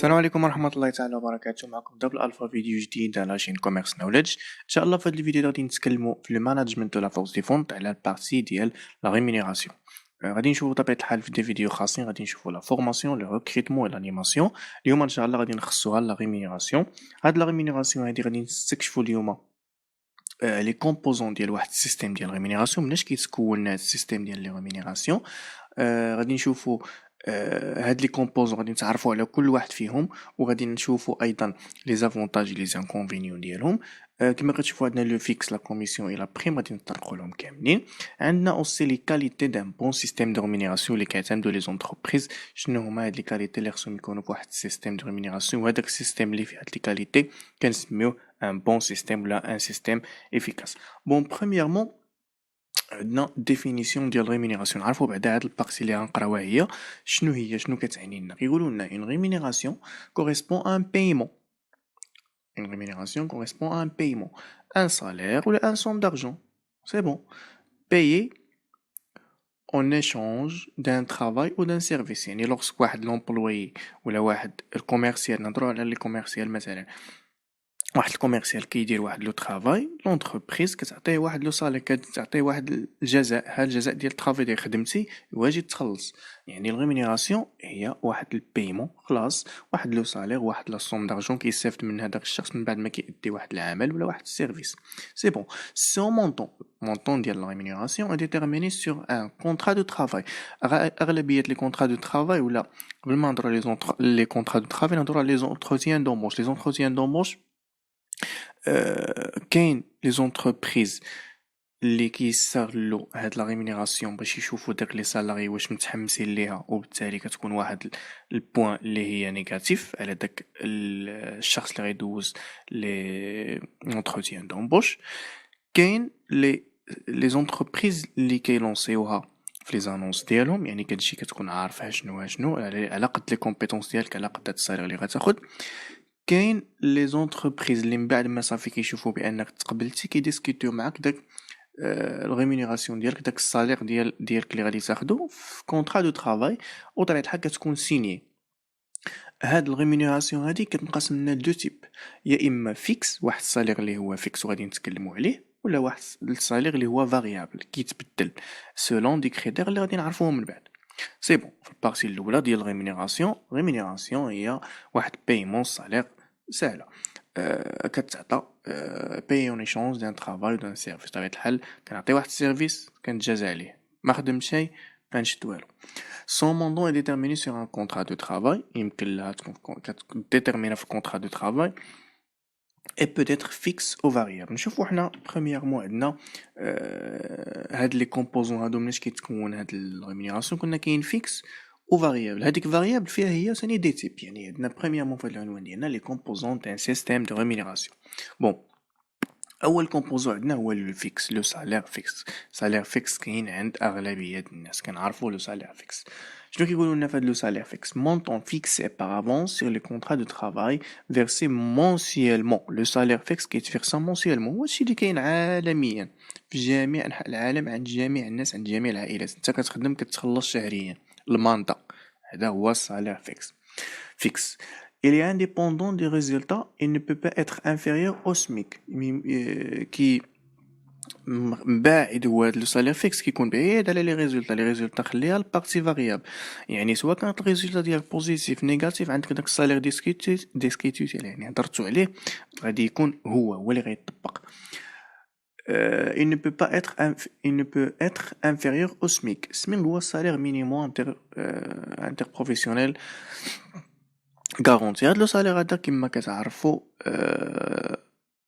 السلام عليكم ورحمة الله تعالى وبركاته. معكم دبل الفا فيديو جديد على شين كوميرس نوليدج. ان شاء الله في هذا الفيديو غادي نتكلموا في لو ماناجمنت دو لا فورس دي فونت على البارتي ديال لا ريمونيراسيون. غادي نشوفوا بطبيعة الحال في دي فيديو خاصين، غادي نشوفوا لا فورماسيون لو ريكروتمون والانيماسيون. اليوم ان شاء الله غادي نخصوها لا ريمونيراسيون. هاد لا ريمونيراسيون هادي غادي نستكشفوا اليوم لي كومبوزون ديال واحد السيستيم ديال ريمونيراسيون. مناش كيتكون هاد السيستيم ديال لي ريمونيراسيون. غادي نشوفوا هاد لي كومبوزون، غادي نتعرفوا على كل واحد فيهم، وغادي نشوفوا ايضا لي زافونتاج لي زانكونفينيون ديالهم. كما كتشوفوا عندنا لو فيكس لا كوميسيون اي لا بريم، غادي نطرقوا لهم كاملين. عندنا اوسي لي كاليتي دان بون سيستيم دو ريمونيراسيون اللي كيعتمدوا لي زونتربريز. شنو هما هاد لي كاليتي اللي خصهم يكونوا في واحد السيستيم دو ريمونيراسيون، وهذاك السيستيم اللي فيه هاد لي كاليتي كنسميوه ان بون سيستيم ولا ان سيستيم افيكاس. بون بريميرمون عندنا ديفينيسيون ديال ريمونيراسيون. نعرفوا بعدا هاد البارتي اللي غنقراوها هي شنو كتعني لنا. كيقولوا لنا اون ريمونيراسيون كوريسبون ان بايمون. Une rémunération correspond à un paiement, un salaire ou un somme d'argent. C'est bon. Payer en échange d'un travail ou d'un service. يعني lorsque واحد l'employé ولا واحد الكوميرسيال، نهضروا على لي كوميرسيال مثلا، واحد الكوميرسيال كيدير واحد لو طرافاي، لونتربريز كتعطيه واحد لو صالير، كتعطيه واحد الجزاء. هاد الجزاء ديال الطرافاي ديال خدمتي واجي تخلص. يعني الريمونيراسيون هي واحد البيمون، خلاص، واحد لو صالير، واحد لا سوم دارجون كيستافد من هذاك الشخص من بعد ما كيأدي واحد العمل ولا واحد السيرفيس. سي بون. سو مونطون ديال لا ريمونيراسيون ديتيرميني سور ان كونطرا دو طرافاي. اغلبيه لي كونطرا دو طرافاي، ولا قبل ما نهضروا لي كونطرا دو طرافاي نهضروا على لي زونتروتيان دومبوش. لي زونتروتيان دومبوش كاين لي زونتربريز اللي كيستغلوا هاد لا ريمونيراسيون باش يشوفوا داك لي سالاري واش متحمسين ليها، وبالتالي كتكون واحد البوين اللي هي نيجاتيف على داك الشخص اللي غيدوز لي اونتروتيان دومبوش. كاين لي زونتربريز اللي كيلونسيوها في لي زانونس ديالهم، يعني كتجي كتكون عارفها شنو على قد لي كومبيتونس ديالك، على قد السالير اللي غتاخد. كاين لي زونتربريز اللي من بعد ما صافي كيشوفوا بانك تقبلتي كيديسكوتيو معاك داك الريمونيراسيون ديالك، داك الصالير ديالك اللي غادي تاخدو في كونطرا دو طرافاي، وطبيعة الحال كتكون سيني. هاد الريمونيراسيون هادي كتنقسم لنا دو تيب، يا اما فيكس، واحد الصالير اللي هو فيكس وغادي نتكلموا عليه، ولا واحد الصالير اللي هو فاريابل كيتبدل سولون دي كريتير اللي غادي نعرفوهم من بعد. سي بون. في البارتي الاولى ديال ريمونيراسيون هي واحد بايمون صالير سهله. كتعطى باي اون ايشونج دان طرافاي دان سيرفيس. طبيعة الحال كنعطي واحد السيرفيس كنتجازى عليه، ما خدمت شي كنشد والو. سون موندون est déterminé sur un contrat de travail. يمكن لها تكون ديتيرمينا في contrat de travail et peut être fixe ou variable. نشوفوا حنا premièrement عندنا هاد لي كومبوزون هادو مناش كيتكون هاد الريمونيراسيون. كنا كاين فيكس و فاريابل. هذيك فاريابل فيها هي ثاني دي تيب. يعني عندنا بريميرمون في العنوان ديالنا لي كومبوزون دان سيستيم دو ريمونيراسيون. بون، اول كومبوزون عندنا هو لو فيكس، لو سالير فيكس. سالير فيكس كاين عند اغلبيه الناس، كنعرفوا لو سالير فيكس. شنو كيقولوا لنا فهاد لو سالير فيكس؟ مونطون فيكسي بار افونس سور لي كونطرا دو طرافاي فيرسي مونسيالمون. لو سالير فيكس كيتفيرسا مونسيالمون. هادشي اللي كاين عالميا في جميع انحاء العالم، عند جميع الناس، عند جميع العائلات. انت كتخدم كتخلص شهريا الماندا. هذا هو السالير فيكس. Fixe. Il est indépendant des résultats et ne peut pas être inférieur au SMIC. qui بعيد هو هاد لو سالير فيكس كيكون بعيد على لي ريزولتا خليها البارتي فاريابل. يعني سواء كانت الريزولتا ديالك بوزيتيف نيجاتيف، عندك داك السالير ديسكيتي يعني هضرتو عليه، غادي يكون هو اللي غيطبق. il ne peut pas être il ne peut être inférieur au SMIC. SMIC هو السالير مينيموم interprofessionnel غارونتي. هاد لو سالير هذا كما كتعرفوا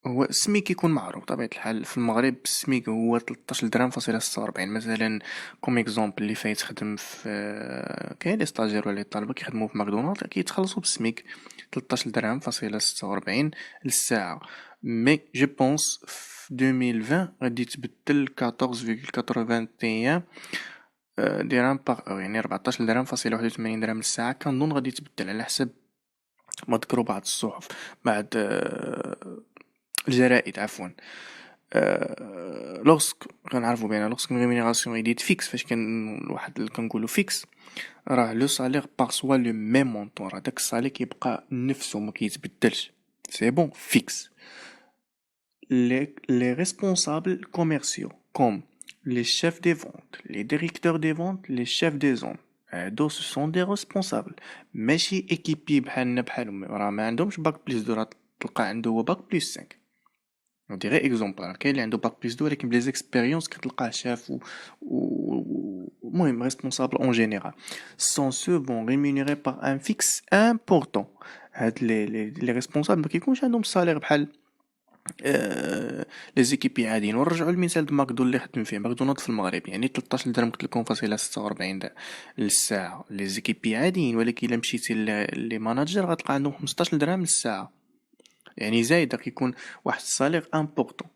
هو السميك كيكون معروف بطبيعة الحال في المغرب. السميك هو 13 درهم فاصلة 46 مثلا. كوم اكزومبل اللي فايت خدم في كاين لي ستاجير ولا لي طلبه كيخدموا في ماكدونالد كيتخلصوا بالسميك 13 درهم فاصلة 46 للساعه. مي جو بونس في 2020 غادي تبدل 14.81 درهم باغ اور، يعني 14 درهم فاصلة 81 درهم للساعه. كنظن غادي تبدل على حسب ما ذكروا بعض الصحف، بعض الجرائد عفوا. لوغسك كنعرفوا بان لوغسك ريمونيراسيون ايديت فيكس فاش كان واحد كنقولوا فيكس راه لو سالير بارسوا لو ميم مونطون راه داك السالير كيبقى نفسه ما كيتبدلش سي بون فيكس les responsables commerciaux comme les chefs des ventes les directeurs des ventes les chefs des zones هادو ce sont des responsables ماشي équipier بحالنا بحالهم راه ما عندهمش باك بليس دو راه تلقى عنده هو باك بليس 5 ندي غير اكزومبل كاين اللي عنده باك بليس 2 ولكن بلي زيكسبيريونس كتلقاه شاف المهم ريسبونسابل اون جينيرال سون سو فون ريمونيري بار ان فيكس امبورطون هاد لي ريسبونسابل ما كيكونش عندهم صالير بحال لي زيكيبي عاديين ونرجعوا للمثال د ماكدو اللي خدم فيه ماكدونالد في المغرب يعني 13 درهم قلت لكم فاصله 46 للساعه لي زيكيبي عاديين ولكن الا مشيتي لي ماناجر غتلقى عندهم 15 درهم للساعه يعني زايد كيكون واحد الصالير امبورطون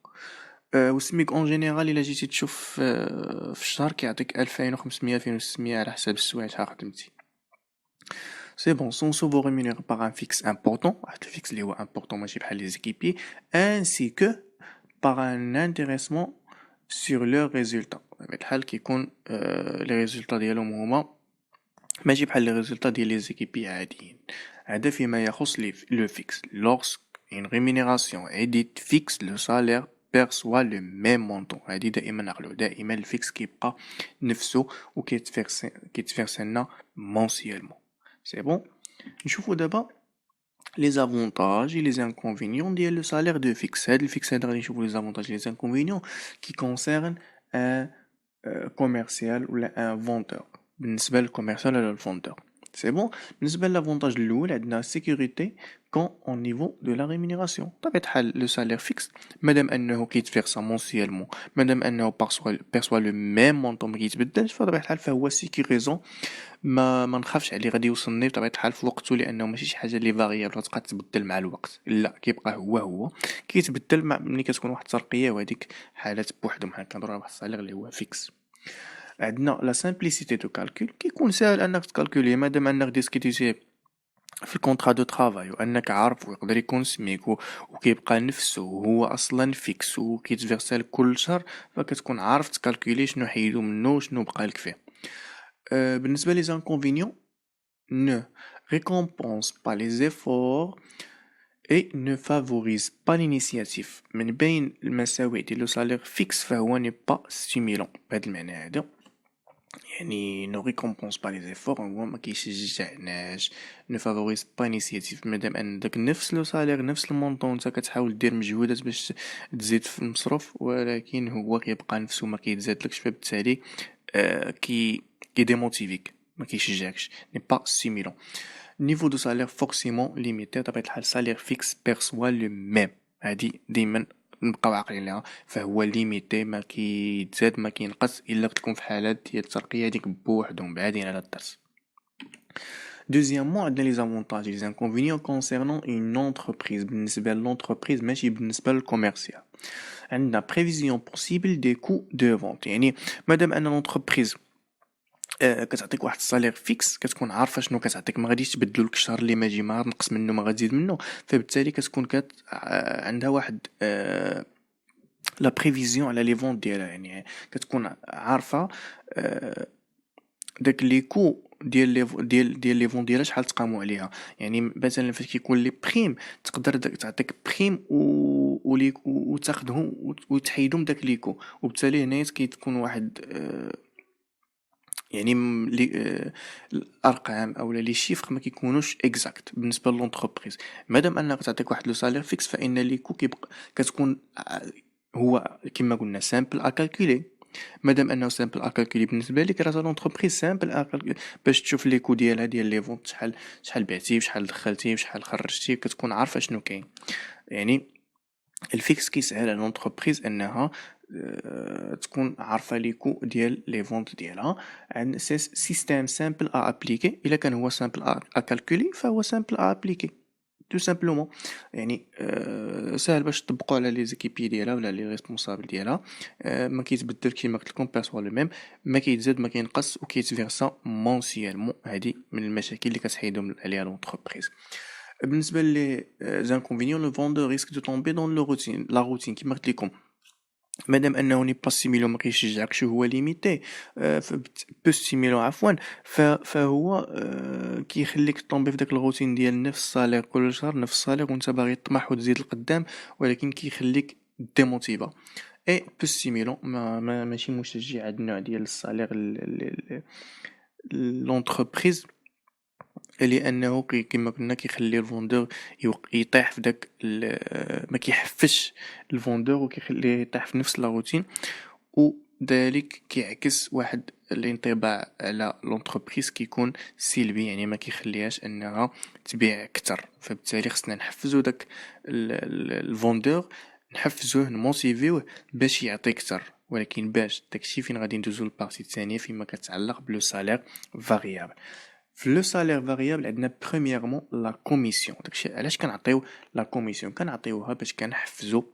والسميك اون جينيرال الا جيتي تشوف في الشهر كيعطيك 2500 2600 على حساب السوايع شحال خدمتي سي بون سون سو فو ريمونير باغ ان فيكس امبورطون واحد الفيكس اللي هو امبورطون ماشي بحال لي زيكيبي انسي كو باغ ان انتريسمون سور لور ريزولتا بطبيعة الحال كيكون لي ريزولتا ديالهم هما ماشي بحال لي ريزولتا ديال لي زيكيبي عاديين هذا فيما يخص لو فيكس لورسك une rémunération est dite fixe le salaire perçoit le même montant هادي دائما نقولو دائما الفيكس كيبقى نفسه كيتفيرسي لنا mensuellement c'est bon نشوفو دابا les avantages et les inconvénients ديال le salaire de fixe هاد الفيكس هذا غادي نشوفو les avantages et les inconvénients qui concernent un commercial ولا un vendeur بالنسبه للكوميرسيال ولا الفوندور سي بون بالنسبه لافونتاج الاول عندنا سيكوريتي كون او نيفو دو لا ريمونيراسيون بطبيعه الحال لو سالير فيكس مادام انه كيتفيرسا مونسيالمون مادام انه بيرسوا لو ميم مونطون ما كيتبدلش فبطبيعه الحال فهو سيكوريزون ما نخافش عليه غادي يوصلني بطبيعه الحال في وقته لانه ماشي شي حاجه اللي فاريابل غتبقى تتبدل مع الوقت لا كيبقى هو كيتبدل ملي كتكون واحد الترقيه وهذيك حالات بوحدهم حنا كنهضروا على واحد السالير اللي هو فيكس عندنا لا سامبليسيتي دو كالكول كيكون ساهل انك تكالكولي مادام انك ديسكوتيتي في الكونطرا دو ترافاي وانك عارف ويقدر يكون سميك وكيبقى نفسه وهو اصلا فيكس وكيتفيرسال كل شهر فكتكون عارف تكالكولي شنو حيدو منه وشنو بقى لك فيه بالنسبه لي زانكونفينيون ne récompense pas les efforts et ne favorise pas l'initiative من بين المساوئ ديال لو سالير فيكس فهو ني با ستيمولون بهذا المعنى هذا يعني ne récompense pas les efforts هو ما كيشجعناش ne favorise pas l'initiative مادام ان داك نفس لو سالير نفس المونطون انت كتحاول دير مجهودات باش تزيد في المصروف ولكن هو كيبقى نفسه ما كيتزادلكش فبالتالي كي ديموتيفيك ما كيشجعكش ني با ستيمولون niveau de salaire forcément limité بطبيعة الحال salaire fixe perçoit le même هادي ديما نبقاو عاقلين ليها فهو ليميتي ما كيتزاد ما كينقص الا تكون في حالات ديال الترقيه هذيك بوحدهم بعادين على الدرس Deuxièmement, عندنا les avantages et les inconvénients concernant une entreprise بالنسبة للونتربريز ماشي بالنسبة للكوميرسيال عندنا prévision possible des coûts de vente يعني مادام ان l'entreprise كتعطيك واحد الصالير فيكس كتكون عارفه شنو كتعطيك ما غاديش تبدلو لك الشهر اللي ما يجي ما غتنقص منه ما غتزيد منه فبالتالي كتكون عندها واحد لا بريفيزيون على لي فونت ديالها يعني كتكون عارفه داك لي كو ديال لي فون ديالها شحال تقاموا عليها يعني مثلا فاش كيكون لي بريم تقدر تعطيك بريم وتاخذهم وتحيدهم داك ليكو وبالتالي هنايا كيتكون واحد يعني الارقام او لي شيفر ما كيكونوش اكزاكت بالنسبه للونتربريز مادام انك تعطيك واحد لو سالير فيكس فان ليكو كيبقى كتكون هو كما قلنا سامبل ا كالكولي مادام انه سامبل ا كالكولي بالنسبه لك راه لونتربريز سامبل باش تشوف لي كو ديالها ديال لي فونت شحال بعتي شحال دخلتي شحال خرجتي كتكون عارفه شنو كاين يعني الفيكس كيسهل على لونتربريز انها تكون عارفه لي كو ديال لي فونت ديالها عند سيستيم سامبل ا ابليكي الا كان هو سامبل ا كالكولي فهو سامبل ا ابليكي تو سامبلومون يعني سهل باش تطبقوا على لي زيكيبي ديالها ولا لي ريسبونسابل ديالها ما كيتبدل كيما قلت لكم بيرسوا لو ميم ما كيتزاد ما كينقص وكيتفيرسا مونسيالمون هذه من المشاكل اللي كتحيدهم عليها لونتربريز بالنسبه لي زانكونفينيون لو فوندور ريسك دو تومبي دون لو روتين لا روتين كيما قلت لكم مادام انه ني با ستيميلو ما كيشجعكش هو ليميتي، بو ستيميلو عفوا، فهو كيخليك طومبي في داك الروتين ديال نفس الصالير كل شهر، نفس الصالير وانت باغي تطمح وتزيد القدام، ولكن كيخليك ديموتيفا. اي بو ستيميلون ماشي مشجع هاد النوع ديال الصالير لونتربريز، لانه كما قلنا كيخلي الفوندور يطيح في داك ما كيحفش الفوندور وكيخليه يطيح في نفس لا روتين، وذلك كيعكس واحد الانطباع على لونتربريز كيكون سلبي، يعني ما كيخليهاش انها تبيع اكثر. فبالتالي خصنا نحفزو داك الفوندور، نحفزوه نموتيفيوه باش يعطي اكثر. ولكن باش داكشي فين غادي ندوزو للبارتي الثانيه فيما كتعلق بلو سالير فاريابل. في لو سالير فاريابل عندنا بريميرمون لا كوميسيون. داكشي علاش كنعطيو لا كوميسيون، كنعطيوها باش كنحفزو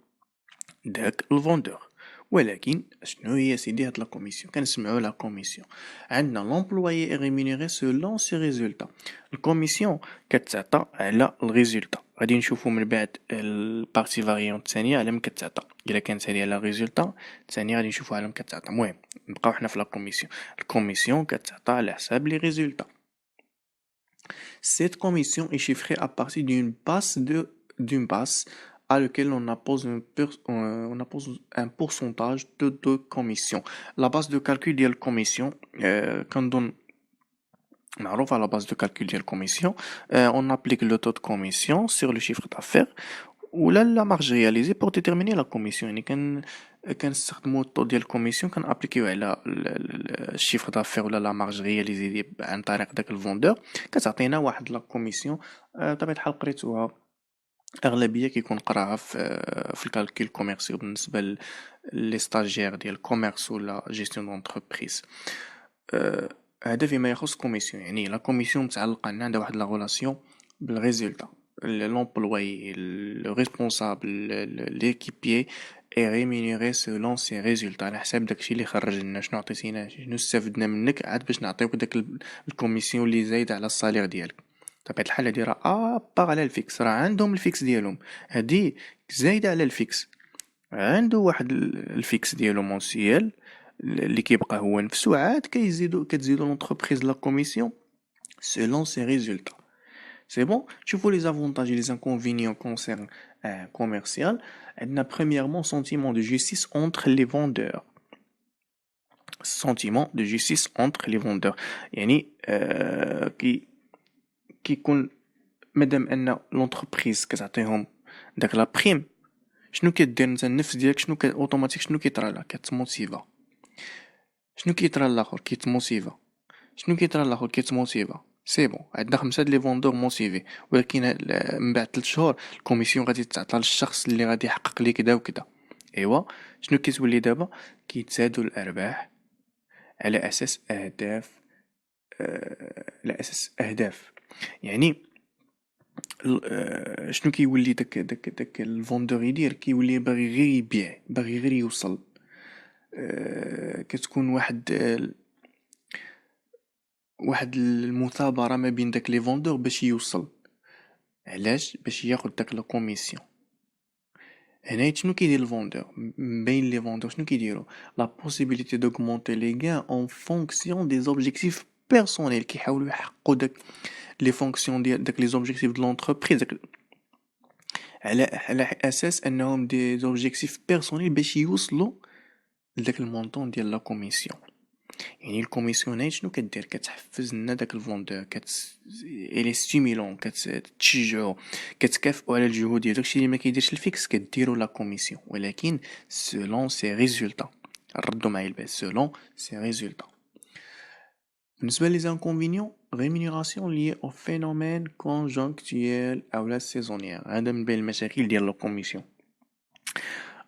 داك الفوندور. ولكن شنو هي سيدي هاد لا كوميسيون؟ كنسمعوا لا كوميسيون. عندنا لومبلويي ريمونيري سولون سي ريزولتا. الكوميسيون كتعطى على الريزولتا. غادي نشوفوا من بعد البارتي فاريون الثانيه على من كتعطى. الا كانت هذه على ريزولتا الثانيه غادي نشوفوا على من كتعطى. المهم نبقاو حنا في لا كوميسيون. الكوميسيون كتعطى على حساب لي ريزولتا. Cette commission est chiffrée à partir d'une base à laquelle on appose un pourcentage de commission. La base de calcul de la commission, quand on معروف à la base de calcul de la commission, on applique le taux de commission sur le chiffre d'affaires ou la marge réalisée pour déterminer la commission. يعني كنستخدموا الطو ديال الكوميسيون كنابليكيو على الشيفر دافير ولا لا مارج رياليزي عن طريق داك الفوندور، كتعطينا واحد لا كوميسيون. بطبيعه الحال قريتوها اغلبيه كيكون قراها في الكالكول كوميرسيو بالنسبه لي ستاجير ديال كوميرس ولا جيستيون دونتربريز. هذا فيما يخص كوميسيون. يعني لا كوميسيون متعلقه عندها واحد لا غولاسيون بالريزولتا. l'employé, le responsable, l'équipier est rémunéré selon ses résultats. على حساب داكشي اللي خرج لنا، شنو عطيتينا، شنو استفدنا منك، عاد باش نعطيوك داك الكوميسيون اللي زايد على الصالير ديالك. طبيعة الحال هادي راه باغ على الفيكس، راه عندهم الفيكس ديالهم، هادي زايدة على الفيكس. عنده واحد الفيكس ديالو مونسيال اللي كيبقى هو نفسه، عاد كتزيدو لونتربريز لا كوميسيون selon ses résultats. C'est bon? Tu vois les avantages et les inconvénients concernant un commercial. On a premièrement sentiment de justice entre les vendeurs. Sentiment de justice entre les vendeurs. يعني كيكون مادام ان لونتربريز كتعطيهم داك لا بريم، شنو كدير انت النفس ديالك، شنو اوتوماتيك شنو كيطرى لها، كتموتيفا. شنو كيطرى للاخر؟ كيتموتيفا. شنو كيطرى للاخر؟ كيتموتيفا. سي بون، عندنا 5 لي فوندور موتيفي، ولكن من بعد 3 شهور الكوميسيون غادي تعطى للشخص اللي غادي يحقق لي كدا وكدا. ايوا شنو كتولي دابا؟ كيتزادوا الارباح على اساس اهداف. على اساس اهداف. يعني شنو كيولي داك الفوندور يدير؟ كيولي باغي غير يبيع، باغي غير يوصل. كتكون واحد المثابرة ما بين داك لي فوندور باش يوصل. علاش؟ باش ياخد داك لا كوميسيون. هنا شنو كيدير الفوندور بين لي فوندور؟ شنو كيديروا؟ لا بوسيبيليتي دوغمونتي لي غان اون فونكسيون دي زوبجيكتيف بيرسونيل. كيحاولوا يحققوا داك لي فونكسيون ديال داك لي زوبجيكتيف دو لونتربريز على اساس انهم دي زوبجيكتيف بيرسونيل باش يوصلوا لداك المونطون ديال لا كوميسيون. يعني الكوميسيون شنو كدير؟ كتحفز لنا داك الفوندور، الي ستيمولون، كتشجعو، كتكافئو على الجهود ديالو. داكشي اللي ما كيديرش الفيكس كديرو لا كوميسيون، ولكن سولون سي ريزولتا. ردوا معايا البال، سولون سي ريزولتا. بالنسبه لي زانكونفينيون، ريمونيراسيون لي او فينومين كونجونكتيال او لا سيزونيير. هذا من بين المشاكل ديال لا كوميسيون.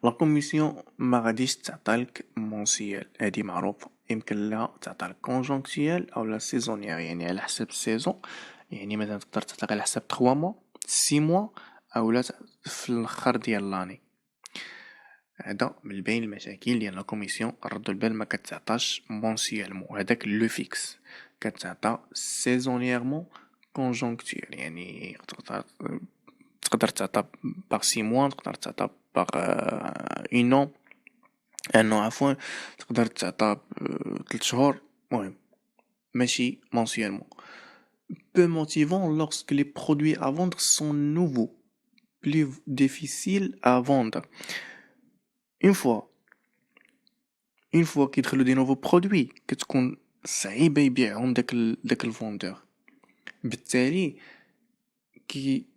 لا كوميسيون ما غاديش تعطالك مونسيال، هادي معروفه. يمكن لها تعطالك كونجونكتيال او لا سيزونيير، يعني على حسب السيزون. يعني مثلا تقدر تعطيك على حساب 3 موا، 6 موا، او لا في الاخر ديال لاني. هذا من بين المشاكل ديال لا كوميسيون. ردوا البال، ما كتعطاش مونسيالمون، هذاك لو فيكس كتعطى سيزونييرمون كونجونكتير. يعني تقدر تعطى باغ 6 موا، تقدر تعطى باغ اون انه عفوا تقدر تعطى 3 شهور مهم ماشي mensuellement. Peu motivant lorsque les produits à vendre sont nouveaux, plus difficiles à vendre. Une fois كيدخلوا دي nouveaux produits كتكون صعيبة يبيعهم داك الفوندور، بالتالي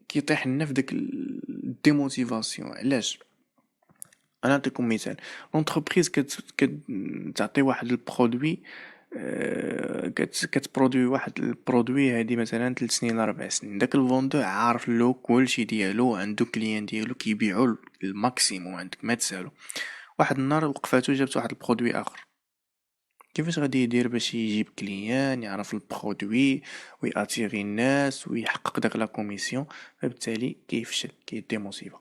كيطيح لنا في داك الديموتيفاسيون. علاش؟ انا نعطيكم مثال. لونتربريز كتعطي واحد البرودوي، كتبرودوي واحد البرودوي هادي مثلا 3 سنين 4 سنين، داك الفوندور عارف له كلشي ديالو، عنده كليان ديالو كيبيعوا الماكسيموم عندك ما تسالو. واحد النهار وقفاتو جابت واحد البرودوي اخر، كيفاش غادي يدير باش يجيب كليان يعرف البرودوي وياتيغي الناس ويحقق داك لا كوميسيون؟ فبالتالي كيفشل، كيديموتيفا.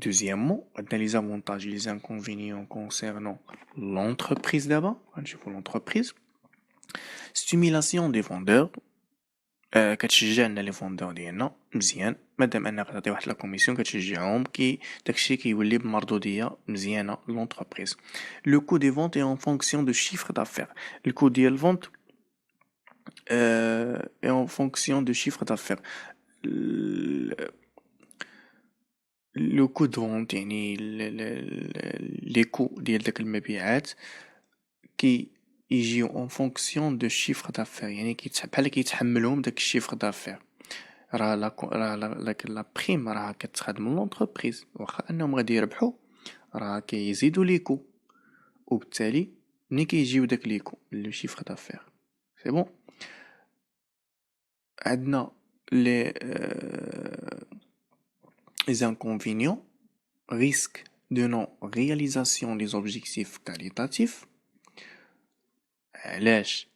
Deuxièmement, on a les avantages et les inconvénients concernant l'entreprise d'abord. L'entreprise. Stimulation des vendeurs. كتشجعنا لي فوندور ديالنا مزيان، مادام انك تعطي واحد لا كوميسيون كتشجعهم، داكشي كيولي بمردوديه مزيانه لونتربريز. لو كو دي فونت اي ان فونكسيون دو شيفر دافير. الكو ديال الفونت اي ان فونكسيون دو شيفر دافير. لو كو دو فونت يعني لي كو ديال داك المبيعات كي يجيو اون فونكسيون دو شيفر دافير، يعني بحال كيتحملهم داك الشيفر دافير. راه لا بريم راه كتخدم لونتربريز، واخا انهم غادي يربحوا راه كيزيدوا ليكو، وبالتالي ملي كيجيو داك ليكو لو شيفر دافير سي بون. عندنا لي inconvénients: risque de non réalisation des objectifs qualitatifs. علاش؟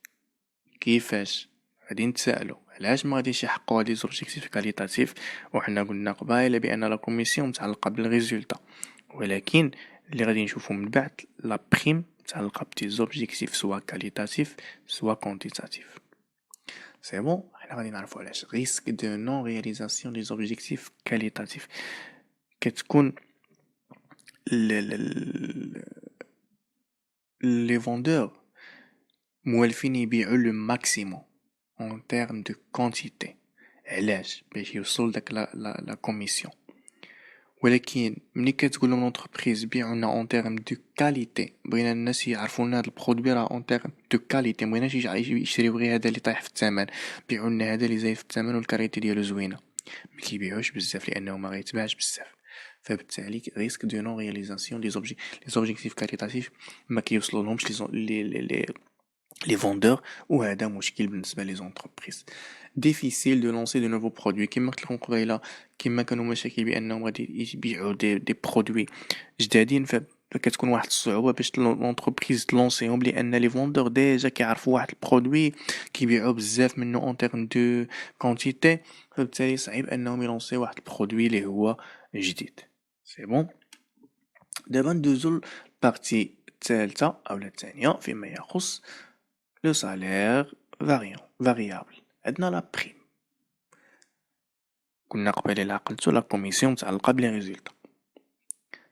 كيفاش؟ غادي نتسائلوا علاش ما غاديش يحققوا هاد لي زوبجيكتيف كاليتاتيف؟ وحنا قلنا قبائل بان لا كوميسيون متعلقه بالريزولتا، ولكن اللي غادي نشوفوا من بعد لا بريم متعلقه بتي زوبجيكتيف سوا كاليتاتيف سوا كونتيتاتيف. سي بون، حنا غادي نعرفوا علاش. ريسك دو نون رياليزاسيون دي زوبجيكتيف كاليتاتيف كتكون لي فوندور موالفين يبيعوا لو ماكسيموم en termes de quantité. علاش؟ باش يوصل داك لا كوميسيون. ولكن ملي كتقول لهم لونتربريز بيعوا لنا en termes de qualité، بغينا الناس يعرفوا لنا هاد البرودوي راه en termes de qualité، مبغيناش يشريو غير هذا اللي طايح في الثمن، بيعوا لنا هذا اللي زايد في الثمن والكاليتي ديالو زوينه. ما كيبيعوش بزاف لانه ما غيتباعش بزاف، فبالتالي ريسك دو نون رياليزاسيون لي زوبجيكتيف كاليتاتيف ما كيوصلوا لهمش les vendeurs، وهذا مشكل بالنسبه لي زونتربريز. difficile de lancer de nouveaux produits. كما قلت لكم قبيله، كما كانوا مشاكل بانهم غادي يبيعوا دي برودوي جدادين، فكتكون واحد الصعوبه باش لونتربريز تلونسيهم، لان لي فوندور ديجا كيعرفوا واحد البرودوي كيبيعوا بزاف منه اون تيرم دو كونتيتي، فبالتالي صعيب انهم يلونسيو واحد البرودوي اللي هو جديد. سي بون. دابا ندوزو البارتي الثالثه او الثانيه فيما يخص le salaire variable. عندنا لا بريم. قلنا قبيله لا عقلتو لا كوميسيون متعلقه بلي ريزولطا.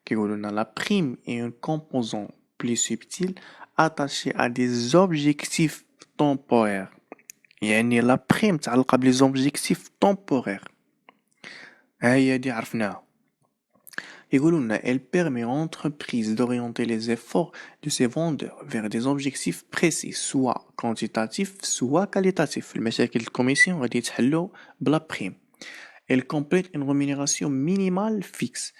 كيقولوا لنا لا بريم est un composant plus subtil attaché à des objectifs temporaires. يعني لا بريم متعلقه بلي زوبجيكتيف temporaires. هي دي عرفناها. Elle permet aux entreprises d'orienter les efforts de ses vendeurs vers des objectifs précis, soit quantitatifs, soit qualitatifs. المشاكل الكوميسيون غادي يتحلوا بلا بريم. Elle complète une rémunération minimale fixe.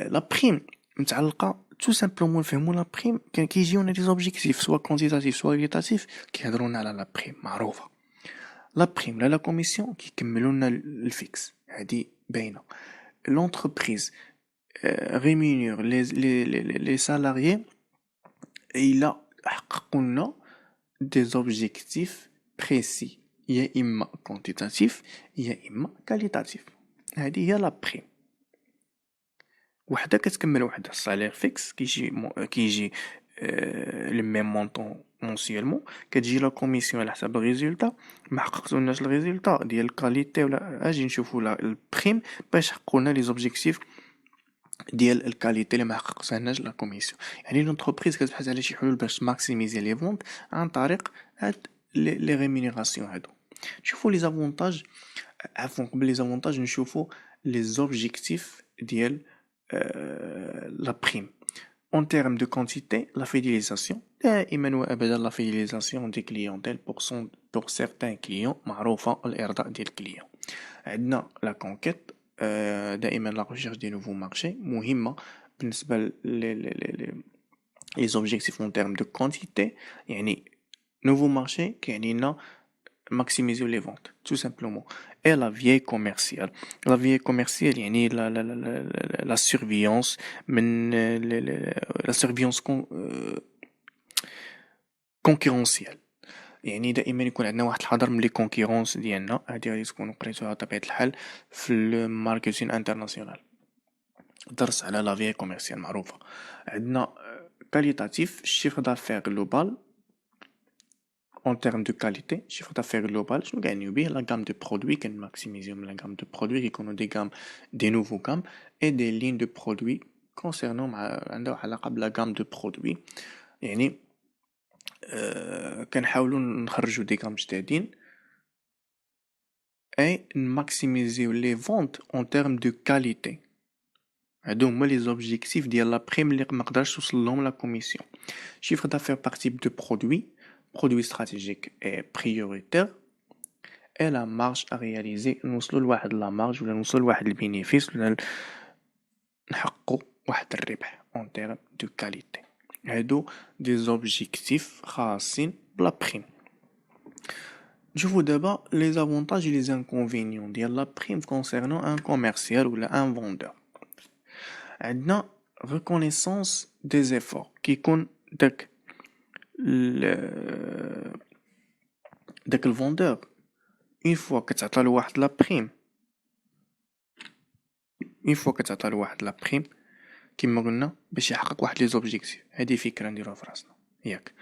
La prime متعلقة tout simplement نفهموا لا بريم كيجيونا des objectifs soit quantitatifs soit qualitatifs كيهضرونا على لا بريم معروفة. لا بريم لا كوميسيون كيكملوا لنا الفيكس، هذه باينة. L'entreprise rémunère les salariés et il a حققوا des objectifs précis، يا إما quantitatif يا إما qualitatif. هذه هي لا بريم. وحده كتكمل وحده. الصالير فيكس كيجي لو ميم مونطون مونسيالمون، كتجي لا كوميسيون على حساب الريزولطا. ما حققتوناش الريزولطا ديال الكاليتي ولا اجي نشوفوا لا البريم باش حققوا لنا لي زوبجيكتيف ديال الكاليتي اللي ما حققتهاش لا كوميسيون. يعني لونتربريز كتبحث على شي حلول باش ماكسيميزي لي فونت عن طريق هاد لي ريمينيراسيون هادو. نشوفوا لي زافونتاج، عفوا قبل لي زافونتاج نشوفوا لي زوبجيكتيف ديال لا بريم. En termes de quantité, la fidélisation, دائما وابدا la fidélisation des clientèles pour certains clients معروفة الإرضاء ديال الكليون. عندنا لا كونكيت، دائما لا ريشيرش دي نوفو مارشي مهمة بالنسبة لي زوبجيكتيف en termes de quantité. يعني nouveau marché كيعني لنا maximiser les ventes tout simplement. Et la vieille commerciale, la vieille commerciale يعني la surveillance من la surveillance concurrentielle. يعني دائما يكون عندنا واحد الحذر من لي كونكورونس ديالنا، هادي غادي تكونوا قريتوها بطبيعة الحال في الماركتين انترناسيونال. درس على لا فيي كوميرسيال معروفة. عندنا كاليتاتيف، الشيفر دافير جلوبال. En termes de qualité, chiffre d'affaires global, je gagne bien la gamme de produits, qu'on maximise la gamme de produits, qui ont des gammes, des nouveaux gammes et des lignes de produits concernant la gamme de produits. يعني كنحاولوا نخرجوا des gammes جدادين et maximiser les ventes en termes de qualité. هادو هما les objectifs ديال la prime اللي ما نقدرش توصل لهم la commission. Chiffre d'affaires par type de produit stratégique et prioritaire, et la marge à réaliser. نوصلوا لواحد لا مارج ولا نوصلوا لواحد البينيفيس ولا نحققوا واحد الربح en termes de qualité. هادو دي زوبجيكتيف خاصين بلا بريم. نشوفوا دابا لي زافونتاج لي زانكونفينيون ديال لا بريم concernant un commercial ولا un vendeur. عندنا reconnaissance des efforts كيكون داك الفوندور اون فوا كتعطى له واحد لا بريم، كيما قلنا باش يحقق واحد لي زوبجيكتيف. هذه فكره نديروها في راسنا ياك،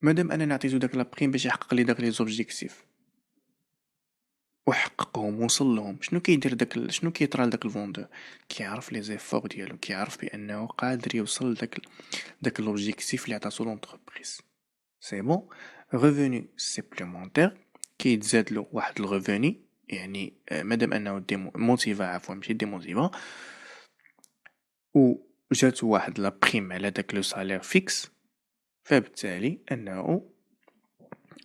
مادام انا نعطيتو داك لا بريم باش يحقق لي داك لي زوبجيكتيف وحققهم وصل لهم، شنو كيدير شنو كيطرى لداك الفوندور؟ كيعرف لي زيفور ديالو، كيعرف بانه قادر يوصل داك لوبجيكتيف اللي عطاتو لونتربريز. سي بون ريفوني سيبليمونتير كيتزاد له واحد الريفوني، يعني مادام انه موتيفا عفوا ماشي ديموتيفا و جات واحد لا بريم على داك لو سالير فيكس، فبالتالي انه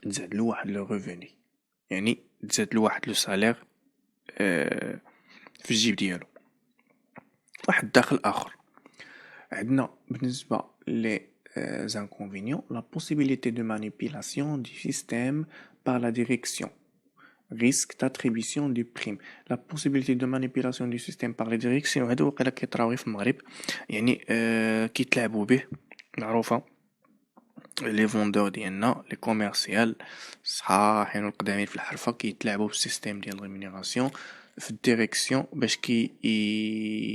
تزاد له واحد لو ريفوني، يعني تزاد له واحد لو سالير في الجيب ديالو، واحد الدخل اخر. عندنا بالنسبه لي inconvénients, la possibilité de manipulation du système par la direction, risque d'attribution du prime. La possibilité de manipulation du système par la direction هذا وقيلا كيطراو في المغرب، يعني كيتلعبوا به، معروفه لي فوندور ديالنا لي كوميرسيال صحاحين والقدامين في الحرفه كيتلاعبوا بالسيستيم ديال ريمونيراسيون في الديريكسيون باش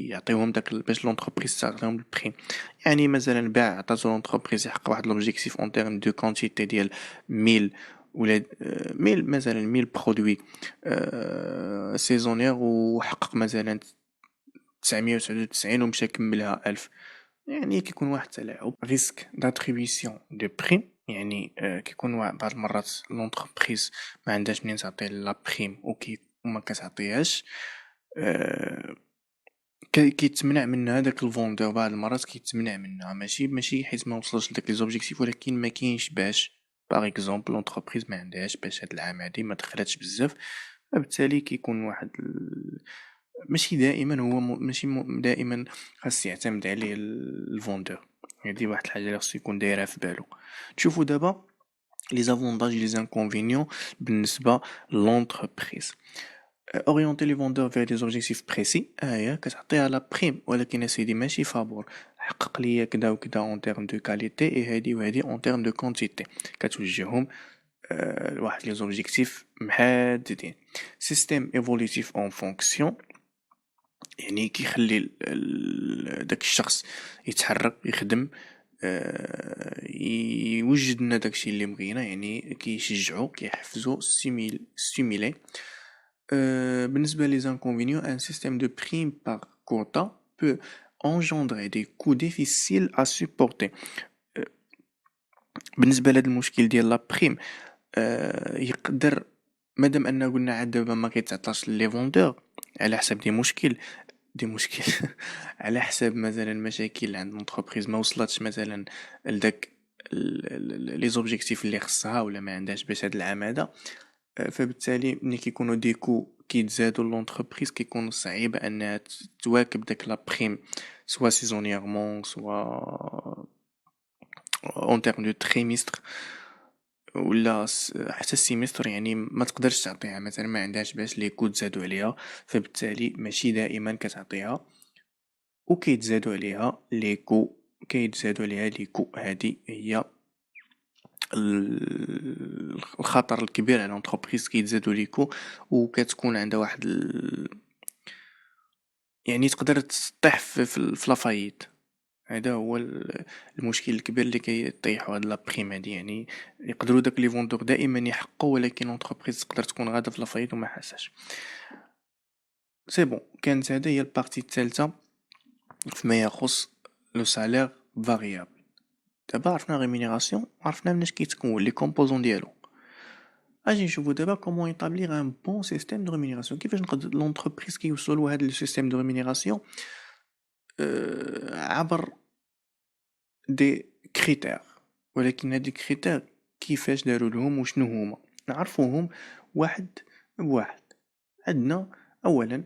يعطيوهم داك باش لونتربريز تعطيهم البريم. يعني مثلا باع عطاتو لونتربريز يحقق واحد لوبجيكتيف اون تيرم دو كونتيتي ديال 1000 ولا 1000 مثلا 1000 برودوي سيزونير، وحقق مثلا 999 ومشى كملها 1000، يعني كيكون واحد التلاعب. ريسك داتريبيسيون دو بريم، يعني كيكون بعض المرات لونتربريز ما عندهاش منين تعطي لا بريم وما كتعطيهاش، كيتمنع منها داك الفوندور. بعض المرات كيتمنع منها ماشي حيت ما وصلش لداك لي زوبجيكتيف، ولكن ما كاينش باش باغ اكزومبل لونتربريز ما عندهاش باش هاد العام هادي ما دخلاتش بزاف، فبالتالي كيكون واحد ماشي دائما هو ماشي دائما خاص يعتمد عليه الفوندور. هذه واحد الحاجه اللي خصو يكون دايرها في بالو. تشوفوا دابا لي زافونتاج لي زانكونفينيون بالنسبه لونتربريز. اورينتي لي فوندور فيغ دي اوبجيكتيف بريسي، هي كتعطيها لا بريم، ولكن سيدي ماشي فابور، حقق ليا كذا وكذا اون تيرم دو كاليتي اي هادي وهادي اون تيرم دو كونتيتي، كتوجههم لواحد لي زوبجيكتيف محددين. سيستيم ايفوليوتيف اون فونكسيون، يعني كيخلي داك الشخص يتحرك يخدم، يوجد لنا داكشي اللي بغينا، يعني كيشجعو كيحفزو ستيميلي. بالنسبه لي زانكونفينيون، ان سيستيم دو بريم باغ كوتا peut engendrer des coûts difficiles à supporter. بالنسبة لهاد المشكل ديال لا بريم يقدر مادام أننا قلنا عاد دابا ما كيتعطاش لي فوندور على حساب دي مشكل على حساب مثلا مشاكل عند لونتربريز ما وصلتش مثلا لداك لي زوبجيكتيف اللي خصها ولا ما عندهاش باش هاد العام هذا. فبالتالي ملي كيكونوا ديكو كيتزادوا لونتربريز كيكون صعيب انها تواكب داك لا بريم سوا سيزونييرمون سوا اون تيرم دو تريمستر ولا حتى السيمستر، يعني ما تقدرش تعطيها مثلا ما عندهاش باش لي كود زادوا عليها، فبالتالي ماشي دائما كتعطيها وكيتزادوا عليها لي كو هذه هي الخطر الكبير على لونتربريز كيتزادوا ليكو وكتكون عندها واحد يعني تقدر تطيح في لافايت. هذا هو المشكل الكبير اللي كيطيحوا هاد لا بريم هادي، يعني يقدروا داك لي فوندور دائما يحقوا ولكن لونتربريز تقدر تكون غاده في لافايت وما حاساش. سي بون، كانت هذه هي البارتي الثالثه فيما يخص لو سالير فاريابل. دابا عرفنا ريمينيراسيون، عرفنا مناش كيتكون لي كومبوزون ديالو. اجي نشوفو دابا كومون يطابليغ ان بون سيستيم دو ريمينيراسيون، كيفاش نقدر لونتربريز كيوصلوا لهاد لو سيستيم دو ريمينيراسيون عبر دي كريتير. ولكن هاد الكريتير كيفاش داروا لهم وشنو هما نعرفوهم واحد بواحد. عندنا اولا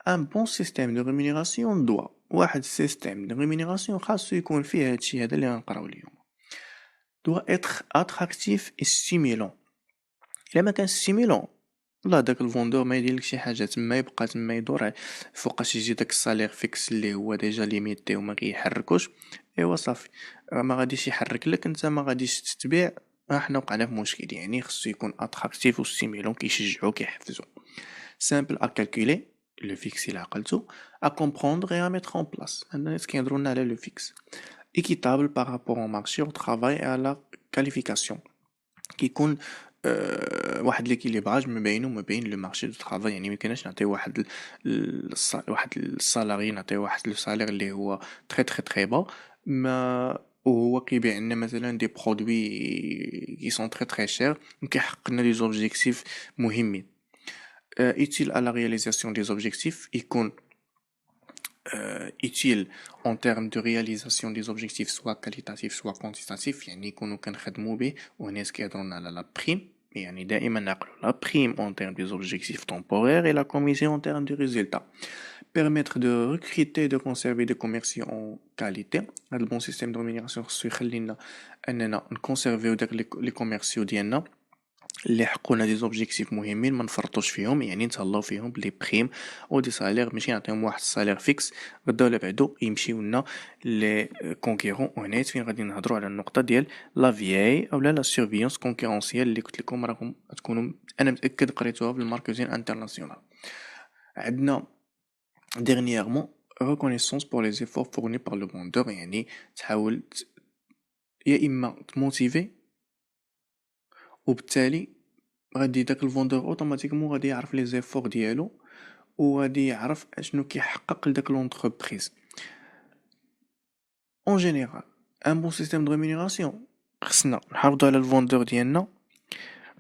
ان بون سيستيم دو ريمينيراسيون دوا واحد سيستيم دو ريمينيراسيون خاصو يكون فيه هادشي هذا اللي غنقراو اليوم. doit être attractif et stimulant. الا ما كان ستيمولون لا داك الفوندور ما يدير لك شي حاجه تما، يبقى تما يدور فوقاش يجي داك السالير فيكس اللي هو ديجا ليميتي وما كيحركوش. ايوا صافي ما غاديش يحرك لك، انت ما غاديش تتبيع، احنا وقعنا في مشكل. يعني خصو يكون اتراكتيف وستيمولون كيشجعو كيحفزو. سامبل ا كالكولي لو فيكس الى عقلتو، ا كومبروندر اي ا ميتر اون بلاص. هنا الناس كيهضروا لنا على لو فيكس. équitable par rapport au marché au travail et à la qualification كيكون واحد ليكيليبراج ما بينه وما بين لو مارشي دو طرافاي. يعني ميمكنناش نعطيو واحد السالاري، نعطيو واحد لو سالير اللي هو تري تري تري با ما وهو كيبيع لنا مثلا دي برودوي كي سون تري تري شير وكيحقق لنا لي زوبجيكتيف مهمين. utile à la réalisation des objectifs يكون utile en termes de réalisation des objectifs soit qualitatifs soit quantitatifs. يعني يكونوا كنخدموا به وناس كيهضرونا على لا بريم، يعني دائما نعقلوا لا prime en termes des objectifs temporaires et la commission en termes de résultats. Permettre de recruter et de conserver des commerciaux en qualité. هذا البون سيستيم دو ريمينيراسيون خصو يخلينا اننا نكونسيرفيو داك لي كوميرسيو ديالنا اللي حقونا دي زوبجيكتيف مهمين ما نفرطوش فيهم، يعني نتهلاو فيهم بلي بريم او دي سالير، ماشي نعطيهم واحد السالير فيكس غدا ولا بعدو يمشيو لنا لي كونكيرون. هنايا فين غادي نهضروا على النقطه ديال لا في اولا لا سيرفيونس كونكورونسيال اللي قلت لكم راكم تكونوا انا متاكد قريتوها في الماركتين انترناسيونال. عندنا dernièrement reconnaissance pour les efforts fournis par le vendeur. يعني تحاول يا اما تموتيفي وبالتالي غادي داك الفوندور اوتوماتيكمون غادي يعرف لي زيفور ديالو وغادي يعرف اشنو كيحقق لداك لونتربريز. اون جينيرال ان بون سيستيم دو ريمينيراسيون خصنا نحافظوا على الفوندور ديالنا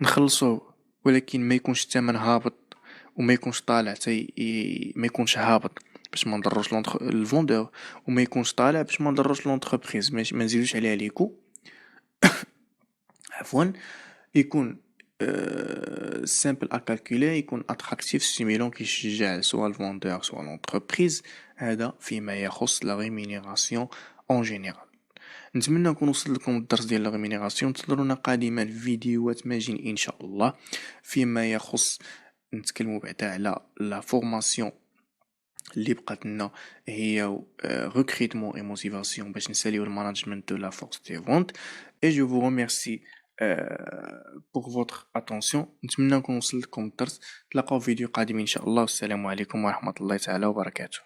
نخلصوه، ولكن ما يكونش الثمن هابط وما يكونش طالع ما يكونش هابط باش ما نضروش الفوندور، وما يكونش طالع باش ما نضروش لونتربريز، ما نزيدوش عليها ليكو عفوا. يكون سامبل ا كالكولي، يكون اتراكتيف ستيمولون كيشجع سواء الفوندور سواء لونتربريز. هذا فيما يخص لا ريمينيراسيون اون جينيرال. نتمنى نكون وصلت لكم الدرس ديال لا ريمينيراسيون. انتظرونا قادما فيديوهات ماجين ان شاء الله فيما يخص نتكلموا بعدا على لا فورماسيون اللي بقات لنا هي recrutement et motivation باش نساليو المانجمنت دو لا فورس دي فونت. et je vous remercie pour votre attention. نتمنى نكون وصلت لكم الدرس. تلاقاو فيديو قادم ان شاء الله، والسلام عليكم ورحمة الله تعالى وبركاته.